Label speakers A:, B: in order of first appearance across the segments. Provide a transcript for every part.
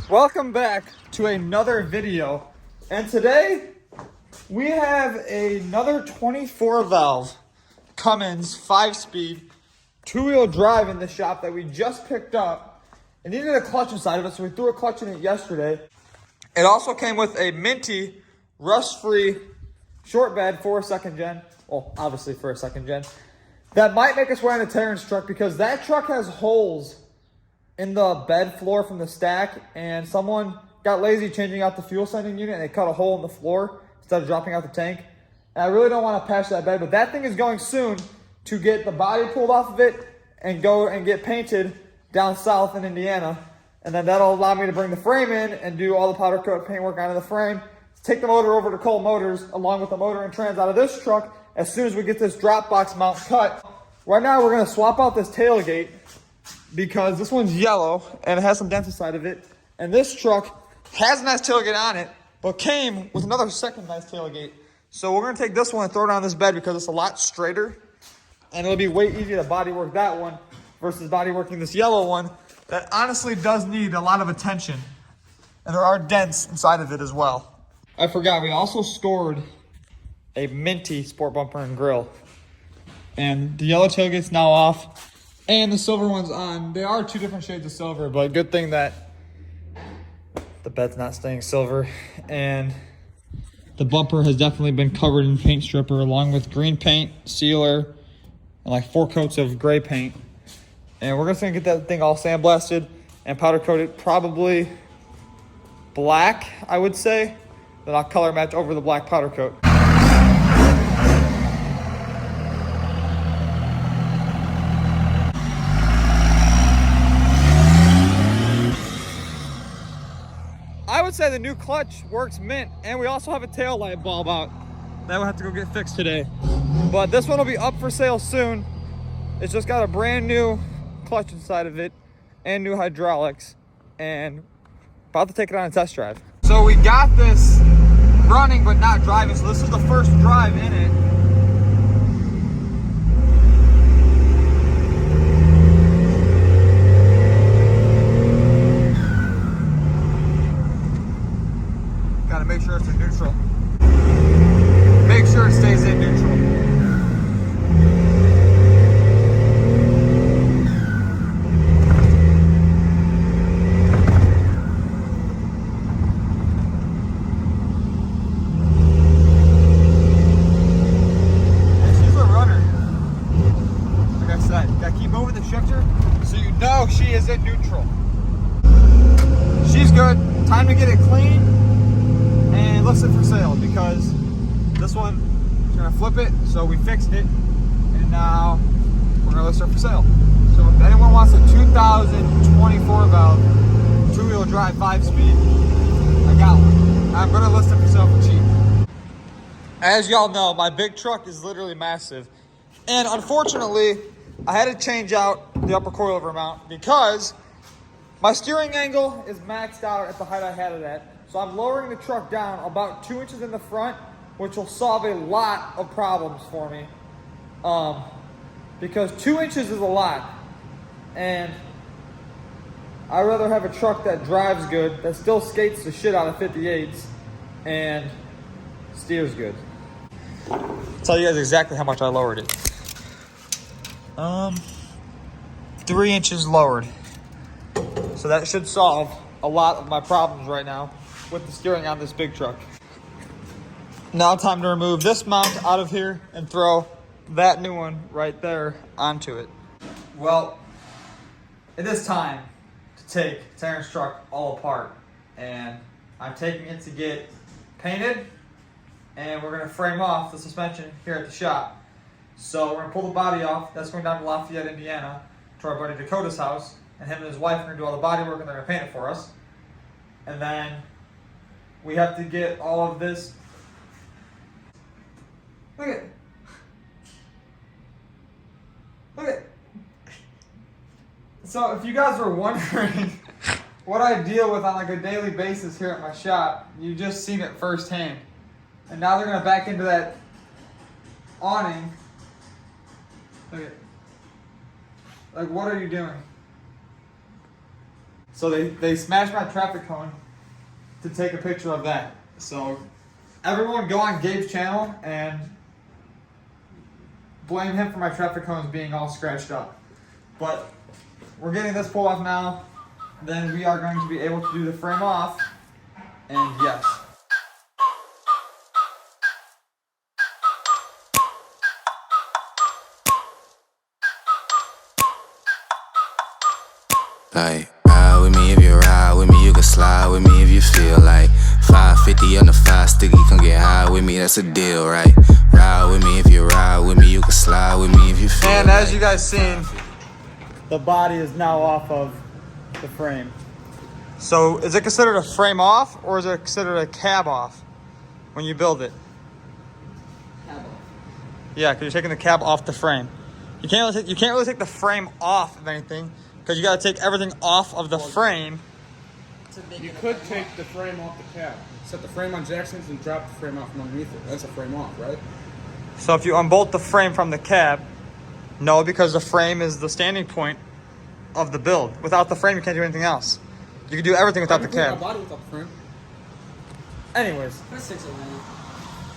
A: Welcome back to another video, and today we have another 24 valve Cummins 5-speed 2-wheel drive in the shop that we just picked up. It needed a clutch inside of it, so we threw a clutch in it yesterday. It also came with a minty rust-free short bed for a second gen, well, obviously for a second gen. That might make us wear in a Terrence truck because that truck has holes in the bed floor from the stack, and someone got lazy changing out the fuel sending unit and they cut a hole in the floor instead of dropping out the tank. And I really don't want to patch that bed, but that thing is going soon to get the body pulled off of it and go and get painted down south in Indiana. And then that'll allow me to bring the frame in and do all the powder coat paint work onto the frame. Take the motor over to Cole Motors along with the motor and trans out of this truck as soon as we get this drop box mount cut. Right now we're going to swap out this tailgate because this one's yellow and it has some dents inside of it. And this truck has a nice tailgate on it, but came with another second nice tailgate. So we're gonna take this one and throw it on this bed because it's a lot straighter. And it'll be way easier to body work that one versus body working this yellow one that honestly does need a lot of attention. And there are dents inside of it as well. I forgot, we also stored a minty sport bumper and grill. And the yellow tailgate's now off. And the silver one's on. They are two different shades of silver, but good thing that the bed's not staying silver. And the bumper has definitely been covered in paint stripper along with green paint, sealer, and like 4 coats of gray paint. And we're just gonna get that thing all sandblasted and powder coated, probably black, I would say. Then I'll color match over the black powder coat. I would say the new clutch works mint, and we also have a tail light bulb out that we'll have to go get fixed today. But this one will be up for sale soon. It's just got a brand new clutch inside of it and new hydraulics, and about to take it on a test drive. So we got this running but not driving, so this is the first drive in it. Gotta make sure it's in neutral. Make sure it stays in neutral. And she's a runner. Like I said, gotta keep moving the shifter so you know she is in neutral. She's good. Time to get it clean and list it for sale because this one is gonna flip it, so we fixed it and now we're gonna list it for sale. So if anyone wants a 2024 valve 2-wheel drive 5-speed, I got one. I'm gonna list it for sale for cheap. As y'all know, my big truck is literally massive, and unfortunately I had to change out the upper coilover mount because my steering angle is maxed out at the height I had it at. So I'm lowering the truck down about 2 inches in the front, which will solve a lot of problems for me. Because 2 inches is a lot. And I'd rather have a truck that drives good, that still skates the shit out of 58s, and steers good. I'll tell you guys exactly how much I lowered it. 3 inches lowered. So that should solve a lot of my problems right now with the steering on this big truck. Now time to remove this mount out of here and throw that new one right there onto it. Well, it is time to take Terrence's truck all apart, and I'm taking it to get painted, and we're gonna frame off the suspension here at the shop. So we're gonna pull the body off. That's going down to Lafayette, Indiana, to our buddy Dakota's house, and him and his wife are gonna do all the body work and they're gonna paint it for us. And then we have to get all of this. Look at. Look at. So if you guys were wondering what I deal with on like a daily basis here at my shop, you just seen it firsthand. And now they're gonna back into that awning. Look at. Like, what are you doing? So they smashed my traffic cone to take a picture of that. So everyone go on Gabe's channel and blame him for my traffic cones being all scratched up. But we're getting this pulled off now. Then we are going to be able to do the frame off. And yes.
B: Like, ride with me if you ride with me, you can slide with me if you feel like 550 on the 5 sticky, come get high with me, that's a deal, right? Ride with me if you ride with me, you can slide with me if you feel
A: And
B: like.
A: as you guys seen, the body is now off of the frame. So is it considered a frame off or is it considered a cab off when you build it?
C: Cab off.
A: Yeah, because you're taking the cab off the frame. You can't really take the frame off of anything because you got to take everything off of the frame.
D: You could take the frame off the cab. Set the frame on Jackson's and drop the frame off from underneath it. That's a frame off, right?
A: So if you unbolt the frame from the cab, no, because the frame is the standing point of the build. Without the frame, you can't do anything else. You can do everything without the cab.
D: My body without the frame.
A: Anyways,
C: Put 6 of them.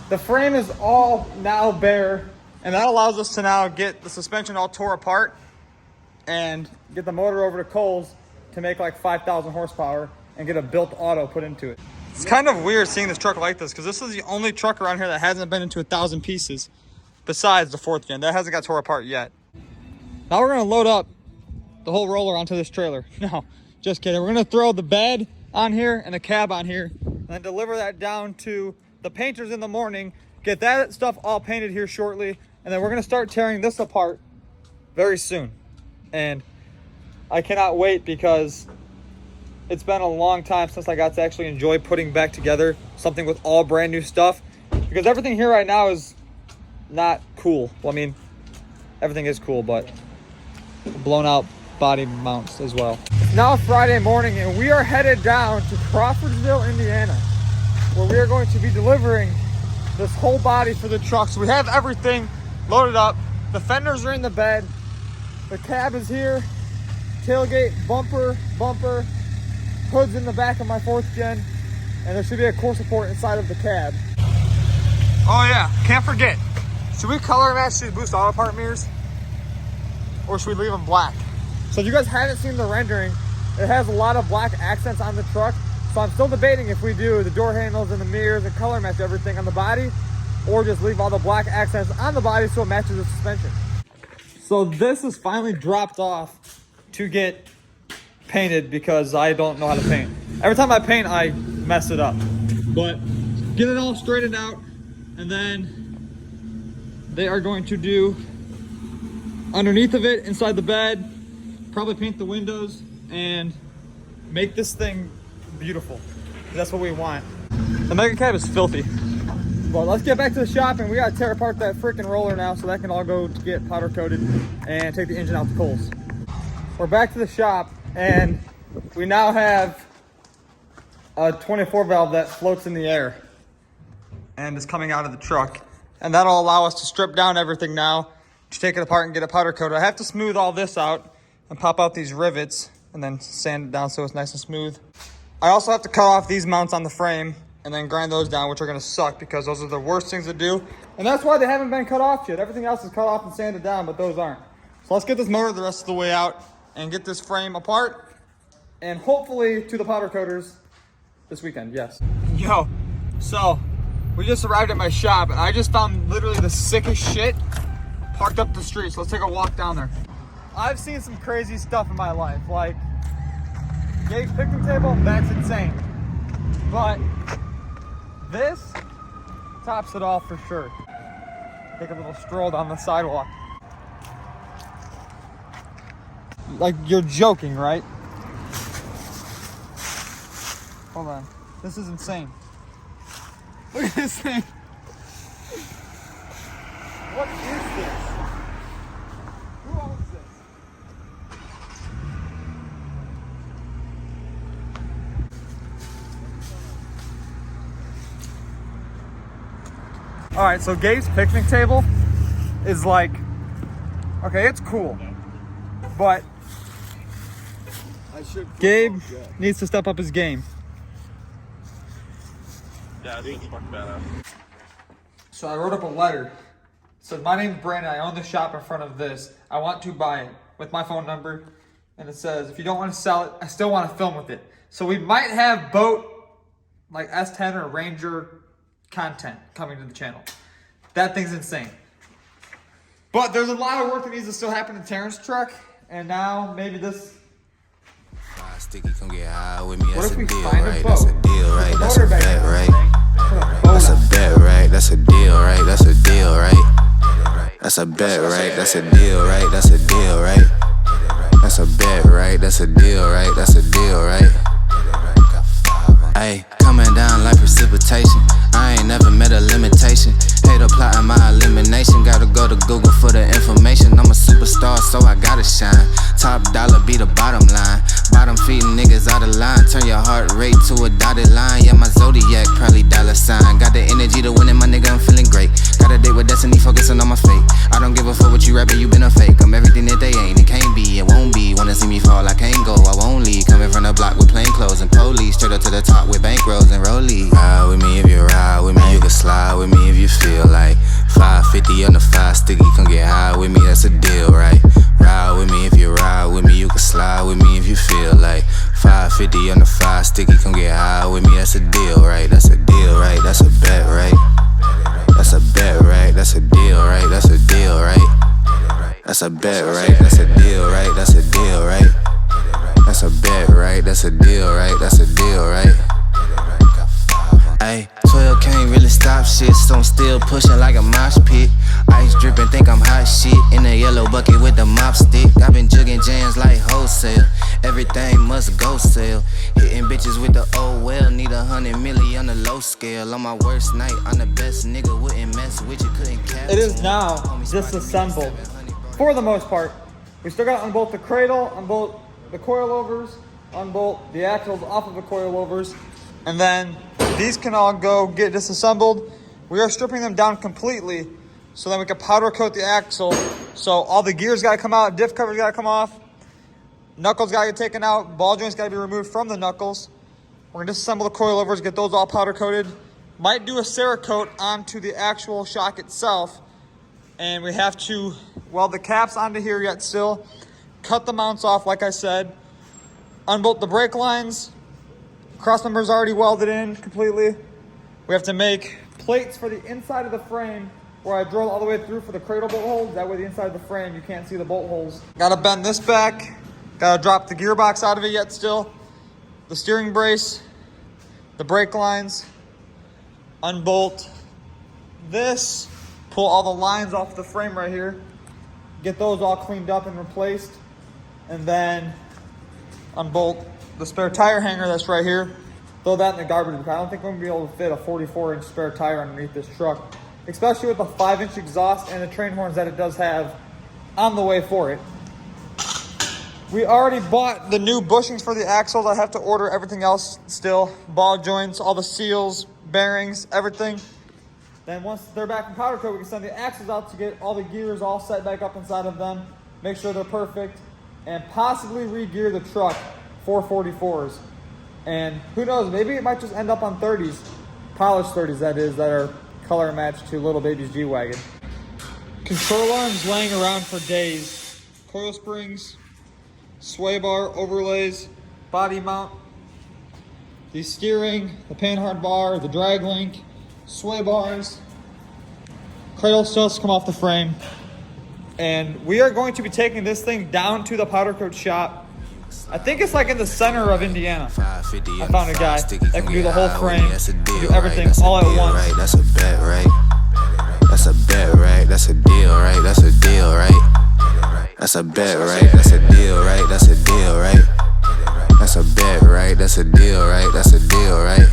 A: the frame is all now bare, and that allows us to now get the suspension all tore apart and get the motor over to Kohl's to make like 5,000 horsepower and get a built auto put into it. It's kind of weird seeing this truck like this because this is the only truck around here that hasn't been into 1,000 pieces besides the 4th gen. That hasn't got tore apart yet. Now we're gonna load up the whole roller onto this trailer. No, just kidding. We're gonna throw the bed on here and the cab on here and then deliver that down to the painters in the morning, get that stuff all painted here shortly, and then we're gonna start tearing this apart very soon. And I cannot wait because it's been a long time since I got to actually enjoy putting back together something with all brand new stuff, because everything here right now is not cool. Well, I mean, everything is cool, but blown out body mounts as well. It's now Friday morning and we are headed down to Crawfordsville, Indiana, where we are going to be delivering this whole body for the truck. So we have everything loaded up. The fenders are in the bed. The cab is here. Tailgate, bumper, hood's in the back of my 4th gen, and there should be a core support inside of the cab. Oh yeah, can't forget. Should we color match these Boost Auto Part mirrors? Or should we leave them black? So if you guys haven't seen the rendering, it has a lot of black accents on the truck. So I'm still debating if we do the door handles and the mirrors and color match everything on the body, or just leave all the black accents on the body so it matches the suspension. So this is finally dropped off to get painted because I don't know how to paint. Every time I paint, I mess it up. But get it all straightened out, and then they are going to do underneath of it, inside the bed, probably paint the windows, and make this thing beautiful. That's what we want. The Mega Cab is filthy. But let's get back to the shop, and we gotta tear apart that freaking roller now so that can all go to get powder coated and take the engine out to Kohl's. We're back to the shop, and we now have a 24 valve that floats in the air and is coming out of the truck. And that'll allow us to strip down everything now, to take it apart and get a powder coat. I have to smooth all this out and pop out these rivets and then sand it down so it's nice and smooth. I also have to cut off these mounts on the frame and then grind those down, which are gonna suck because those are the worst things to do. And that's why they haven't been cut off yet. Everything else is cut off and sanded down, but those aren't. So let's get this motor the rest of the way out and get this frame apart and hopefully to the powder coaters this weekend, yes. Yo, so we just arrived at my shop and I just found literally the sickest shit parked up the street. So let's take a walk down there. I've seen some crazy stuff in my life, like Gabe's picnic table, that's insane. But this tops it all for sure. Take a little stroll down the sidewalk. Like, you're joking, right? Hold on. This is insane. Look at this thing. What is this? Who owns this? All right, so Gabe's picnic table is like, okay, it's cool, but Gabe needs to step up his game.
E: Yeah, it's fucking badass.
A: So I wrote up a letter. It said, my name's Brandon. I own the shop in front of this. I want to buy it with my phone number. And it says, if you don't want to sell it, I still want to film with it. So we might have boat like S10 or Ranger content coming to the channel. That thing's insane. But there's a lot of work that needs to still happen in Terrence's truck. And now maybe this.
B: Sticky, come get high with me.
A: What
B: That's
A: if
B: a
A: we
B: deal,
A: find a
B: right?
A: boat?
B: That's a deal, right? That's a
A: Motorbike
B: bet,
A: or
B: right?
A: something.
B: That's a bet, right? That's a deal, right? That's a deal, right? That's a bet, right? That's a deal, right? That's a deal, right? That's a bet, right? That's a deal, right? That's a deal, right? Ayy, coming down like precipitation. I ain't never met a limitation. Hate plotting my elimination. Gotta go to Google for the information. I'm a superstar, so I gotta shine. Top dollar be the bottom line. Bottom feeding niggas out of line. Turn your heart rate to a dotted line. Yeah, my zodiac probably dollar sign. Got the energy to win it, my nigga, I'm feeling great. Got a date with destiny, focusing on my fate. I don't give a fuck what you rapping, you been a fake. I'm everything that they ain't, it can't be, it won't be. Wanna see me fall, I can't go, I won't leave. Coming from the block with plain clothes and police. Straight up to the top with bankrolls and rollies. Ride with me if you ride with me, you can slide with me if you feel like 550 on the 5 sticky, come get high with me, that's a deal, right? Ride with me if you ride with me, you can slide with me if you feel like 550 on the 5 sticky, come get high with me, that's a deal, right? That's a deal, right? That's a bet, right? That's a bet, right? That's a deal, right? That's a deal, right? That's a bet, right? That's a deal, right? That's a deal, right? That's a bet, right? That's a deal, right? That's a deal, right? Ayy, 12 can't really stop shit, so I'm still pushing like a mosh pit. Ice dripping, think I'm hot shit. In a yellow bucket with the mop stick. I've been jugging jams like wholesale. Everything must go sell. Hitting bitches with the oh well. Need 100 milli on the low scale. On my worst night, I'm the best nigga. Wouldn't mess with you, couldn't catch.
A: It is now disassembled for the most part. We still got to unbolt the cradle, unbolt the coilovers, unbolt the axles off of the coilovers, and then these can all go get disassembled. We are stripping them down completely so then we can powder coat the axle. So all the gears got to come out, diff covers got to come off, knuckles got to get taken out, ball joints got to be removed from the knuckles. We're going to disassemble the coilovers, get those all powder coated. Might do a Cerakote onto the actual shock itself. And we have to weld the caps onto here yet still. Cut the mounts off like I said. Unbolt the brake lines. Cross members already welded in completely. We have to make plates for the inside of the frame where I drill all the way through for the cradle bolt holes. That way the inside of the frame, you can't see the bolt holes. Gotta bend this back. Gotta drop the gearbox out of it yet still. The steering brace. The brake lines. Unbolt this. Pull all the lines off the frame right here. Get those all cleaned up and replaced. And then unbolt the spare tire hanger that's right here. Throw that in the garbage because I don't think we're gonna be able to fit a 44-inch spare tire underneath this truck, especially with the 5-inch exhaust and the train horns that it does have on the way for it. We already bought the new bushings for the axles. I have to order everything else still. Ball joints, all the seals, bearings, everything. Then once they're back in powder coat, we can send the axles out to get all the gears all set back up inside of them, make sure they're perfect, and possibly re-gear the truck for 44s. And who knows, maybe it might just end up on 30s, polished 30s that is, that are color matched to little baby's G-Wagon. Control arms laying around for days. Coil springs, sway bar, overlays, body mount, the steering, the panhard bar, the drag link, sway bars. Cradle still has to come off the frame. And we are going to be taking this thing down to the powder coat shop. I think it's like in the center of Indiana. I found a guy that can do the whole frame, do everything all at once.
B: That's a bet, right? That's a bet, right? That's a deal, right? That's a deal, right? That's a bet, right? That's a deal, right? That's a deal, right? That's a bet, right? That's a deal, right? That's a deal, right?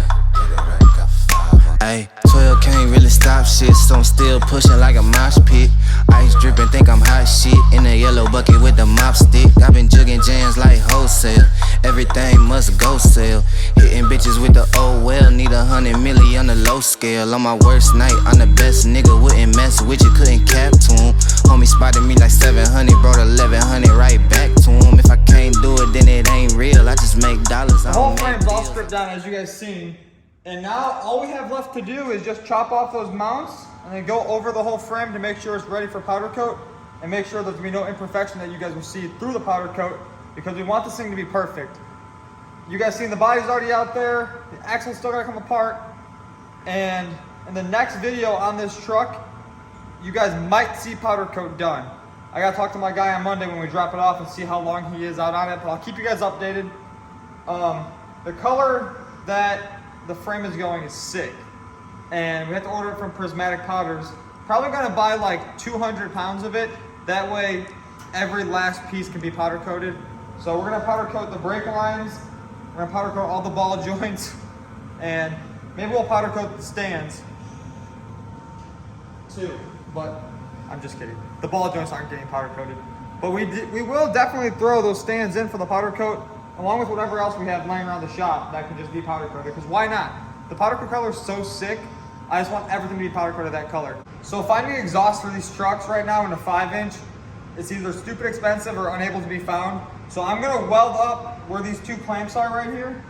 B: Ayy, 12 can't really stop shit, so I'm still pushing like a mosh pit. Ice dripping, think I'm hot shit. In a yellow bucket with the mop stick. I've been jugging jams like wholesale. Everything must go sell. Hitting bitches with the oh well. Need 100 milli on the low scale. On my worst night, I'm the best nigga. Wouldn't mess with you, couldn't cap to him. Homie spotted me like 700, brought 1100 right back to him. If I can't do it, then it ain't real. I just make dollars.
A: The whole frame's all stripped down, as you guys seen. And now all we have left to do is just chop off those mounts and then go over the whole frame to make sure it's ready for powder coat and make sure there's gonna be no imperfection that you guys will see through the powder coat, because we want this thing to be perfect. You guys seen the body's already out there, the axle's still gotta come apart, and in the next video on this truck, you guys might see powder coat done. I gotta talk to my guy on Monday when we drop it off and see how long he is out on it, but I'll keep you guys updated. The color that the frame is going is sick, and we have to order it from Prismatic Powders. Probably gonna buy like 200 pounds of it. That way every last piece can be powder coated. So we're gonna powder coat the brake lines, we're gonna powder coat all the ball joints, and maybe we'll powder coat the stands too, but I'm just kidding. The ball joints aren't getting powder coated. But we will definitely throw those stands in for the powder coat, along with whatever else we have laying around the shop that can just be powder coated, because why not? The powder coat color is so sick, I just want everything to be powder coated that color. So finding exhaust for these trucks right now in a 5-inch, it's either stupid expensive or unable to be found. So I'm gonna weld up where these two clamps are right here,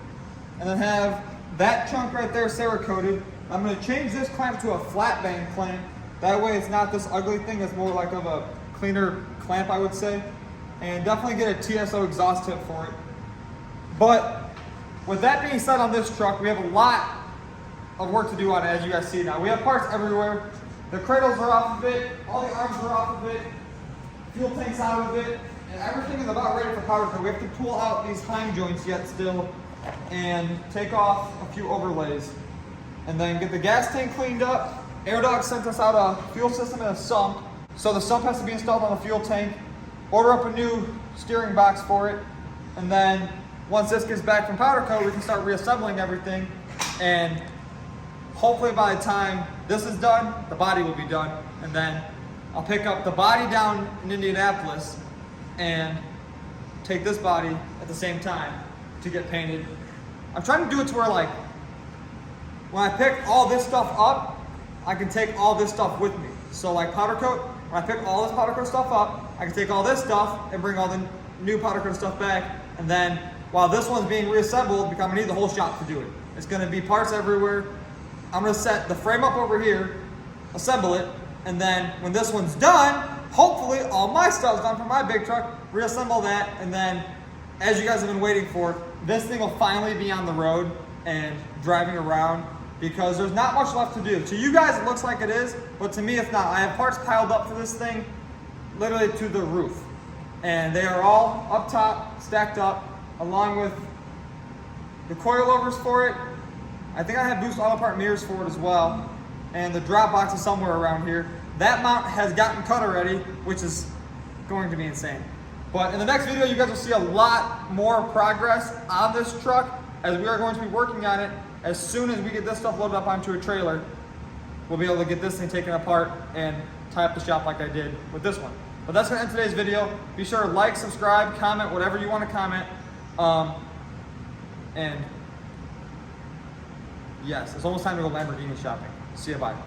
A: and then have that chunk right there Cerakoted. I'm gonna change this clamp to a flat bang clamp. That way it's not this ugly thing, it's more like of a cleaner clamp, I would say. And definitely get a TSO exhaust tip for it. But with that being said, on this truck, we have a lot of work to do on it, as you guys see now. We have parts everywhere. The cradles are off of it, all the arms are off of it, fuel tank's out of it, and everything is about ready for powder coat. We have to pull out these Heim joints yet still and take off a few overlays. And then get the gas tank cleaned up. AirDog sent us out a fuel system and a sump. So the sump has to be installed on the fuel tank. Order up a new steering box for it, and then once this gets back from powder coat, we can start reassembling everything, and hopefully by the time this is done, the body will be done, and then I'll pick up the body down in Indianapolis and take this body at the same time to get painted. I'm trying to do it to where, like, when I pick all this stuff up, I can take all this stuff with me. So like powder coat, when I pick all this powder coat stuff up, I can take all this stuff and bring all the new powder coat stuff back, and then while this one's being reassembled, because I'm gonna need the whole shop to do it. It's gonna be parts everywhere. I'm gonna set the frame up over here, assemble it, and then when this one's done, hopefully all my stuff's done for my big truck, reassemble that, and then, as you guys have been waiting for, this thing will finally be on the road and driving around, because there's not much left to do. To you guys, it looks like it is, but to me, it's not. I have parts piled up for this thing, literally to the roof. And they are all up top, stacked up, along with the coilovers for it. I think I have Boost Auto Part mirrors for it as well. And the drop box is somewhere around here. That mount has gotten cut already, which is going to be insane. But in the next video, you guys will see a lot more progress on this truck, as we are going to be working on it. As soon as we get this stuff loaded up onto a trailer, we'll be able to get this thing taken apart and tie up the shop like I did with this one. But that's gonna end today's video. Be sure to like, subscribe, comment, whatever you want to comment. And yes, it's almost time to go Lamborghini shopping. See you, bye.